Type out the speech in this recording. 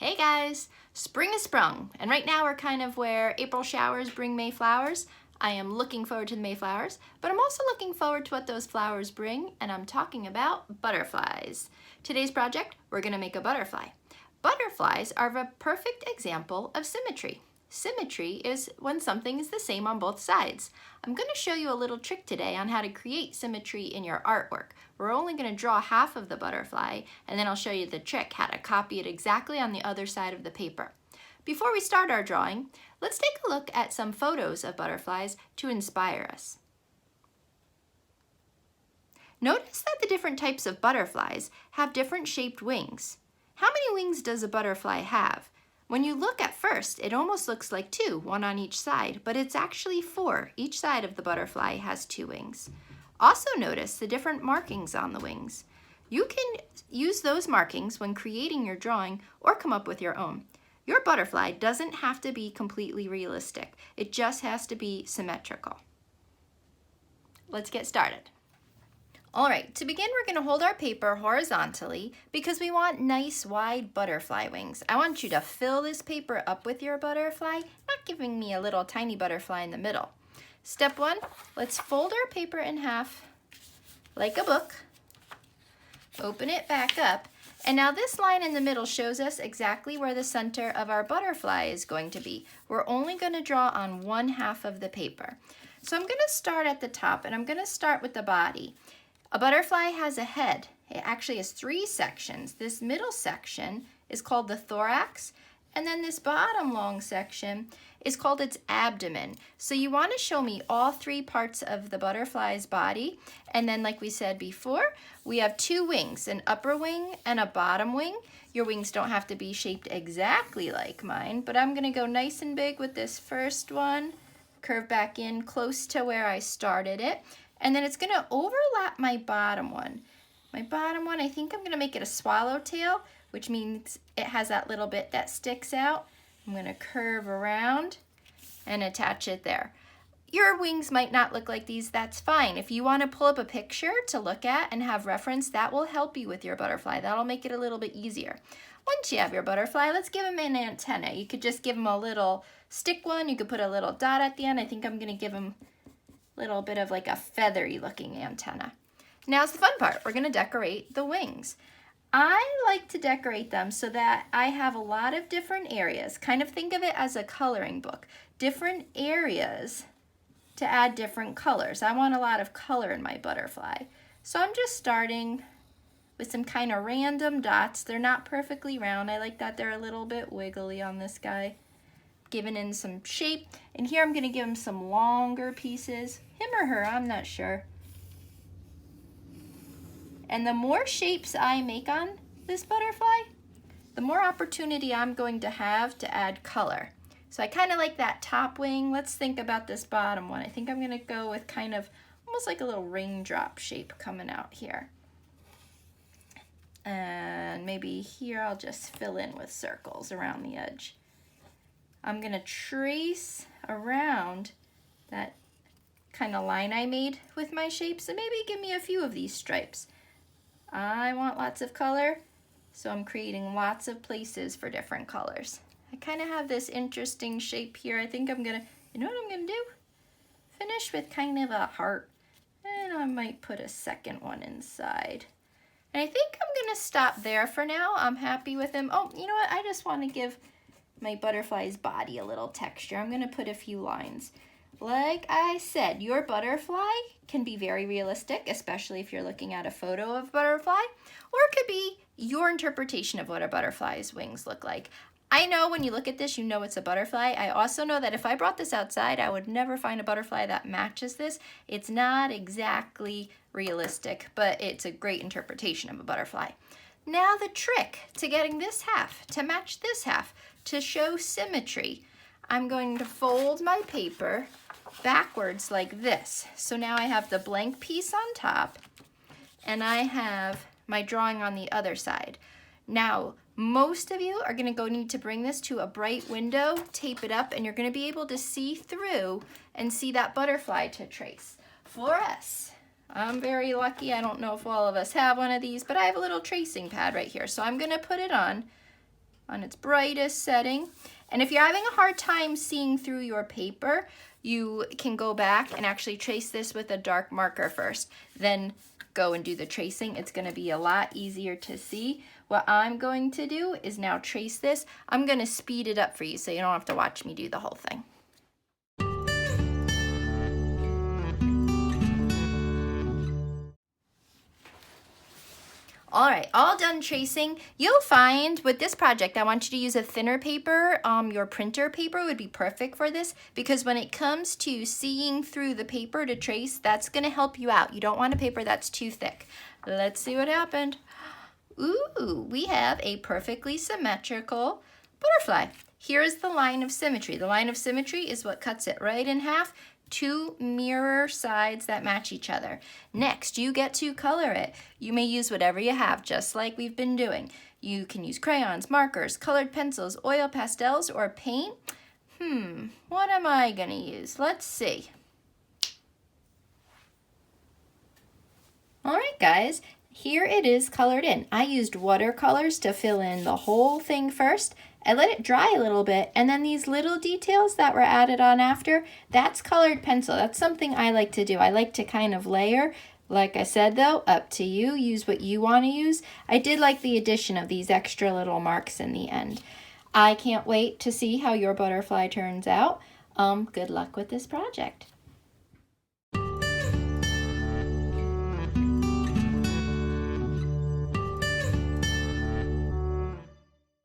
Hey guys, spring is sprung, and right now we're kind of where April showers bring May flowers. I am looking forward to the May flowers, but I'm also looking forward to what those flowers bring, and I'm talking about butterflies. Today's project, we're gonna make a butterfly. Butterflies are a perfect example of symmetry. Symmetry is when something is the same on both sides. I'm going to show you a little trick today on how to create symmetry in your artwork. We're only going to draw half of the butterfly, and then I'll show you the trick, how to copy it exactly on the other side of the paper. Before we start our drawing, let's take a look at some photos of butterflies to inspire us. Notice that the different types of butterflies have different shaped wings. How many wings does a butterfly have? When you look at first, it almost looks like two, one on each side, but it's actually four. Each side of the butterfly has two wings. Also notice the different markings on the wings. You can use those markings when creating your drawing or come up with your own. Your butterfly doesn't have to be completely realistic. It just has to be symmetrical. Let's get started. All right, to begin, we're going to hold our paper horizontally because we want nice wide butterfly wings. I want you to fill this paper up with your butterfly, not giving me a little tiny butterfly in the middle. Step one, let's fold our paper in half like a book. Open it back up. And now this line in the middle shows us exactly where the center of our butterfly is going to be. We're only going to draw on one half of the paper. So I'm going to start at the top, and I'm going to start with the body. A butterfly has a head. It actually has three sections. This middle section is called the thorax, and then this bottom long section is called its abdomen. So you want to show me all three parts of the butterfly's body, and then like we said before, we have two wings, an upper wing and a bottom wing. Your wings don't have to be shaped exactly like mine, but I'm going to go nice and big with this first one, curve back in close to where I started it. And then it's going to overlap my bottom one. My bottom one, I think I'm going to make it a swallowtail, which means it has that little bit that sticks out. I'm going to curve around and attach it there. Your wings might not look like these, that's fine. If you want to pull up a picture to look at and have reference, that will help you with your butterfly. That'll make it a little bit easier. Once you have your butterfly, let's give him an antenna. You could just give him a little stick one. You could put a little dot at the end. I think I'm going to give him little bit of like a feathery looking antenna. Now's the fun part. We're going to decorate the wings. I like to decorate them so that I have a lot of different areas. Kind of think of it as a coloring book. Different areas to add different colors. I want a lot of color in my butterfly. So I'm just starting with some kind of random dots. They're not perfectly round. I like that they're a little bit wiggly on this guy. Giving in some shape, and here I'm going to give him some longer pieces, him or her, I'm not sure. And the more shapes I make on this butterfly, the more opportunity I'm going to have to add color. So I kind of like that top wing. Let's think about this bottom one. I think I'm going to go with kind of almost like a little raindrop shape coming out here. And maybe here I'll just fill in with circles around the edge. I'm going to trace around that kind of line I made with my shapes, and maybe give me a few of these stripes. I want lots of color, so I'm creating lots of places for different colors. I kind of have this interesting shape here. I think I'm going to, you know what I'm going to do? Finish with kind of a heart, and I might put a second one inside. And I think I'm going to stop there for now. I'm happy with him. Oh, you know what? I just want to give my butterfly's body a little texture. I'm going to put a few lines. Like I said, your butterfly can be very realistic, especially if you're looking at a photo of a butterfly, or it could be your interpretation of what a butterfly's wings look like. I know when you look at this, you know it's a butterfly. I also know that if I brought this outside, I would never find a butterfly that matches this. It's not exactly realistic, but it's a great interpretation of a butterfly. Now the trick to getting this half to match this half, to show symmetry, I'm going to fold my paper backwards like this. So now I have the blank piece on top, and I have my drawing on the other side. Now, most of you are going to need to bring this to a bright window, tape it up, and you're going to be able to see through and see that butterfly to trace. For us, I'm very lucky. I don't know if all of us have one of these, but I have a little tracing pad right here. So I'm going to put it on on its brightest setting. And if you're having a hard time seeing through your paper, you can go back and actually trace this with a dark marker first. Then go and do the tracing. It's going to be a lot easier to see. What I'm going to do is now trace this. I'm going to speed it up for you so you don't have to watch me do the whole thing. All right, all done tracing. You'll find with this project, I want you to use a thinner paper. Your printer paper would be perfect for this because when it comes to seeing through the paper to trace, that's gonna help you out. You don't want a paper that's too thick. Let's see what happened. Ooh, we have a perfectly symmetrical butterfly. Here is the line of symmetry. The line of symmetry is what cuts it right in half. Two mirror sides that match each other. Next, you get to color it. You may use whatever you have, just like we've been doing. You can use crayons, markers, colored pencils, oil pastels, or paint. What am I gonna use? Let's see. All right, guys, here it is colored in. I used watercolors to fill in the whole thing first. I let it dry a little bit, and then these little details that were added on after, that's colored pencil. That's something I like to do. I like to kind of layer. Like I said though, up to you. Use what you want to use. I did like the addition of these extra little marks in the end. I can't wait to see how your butterfly turns out. Good luck with this project.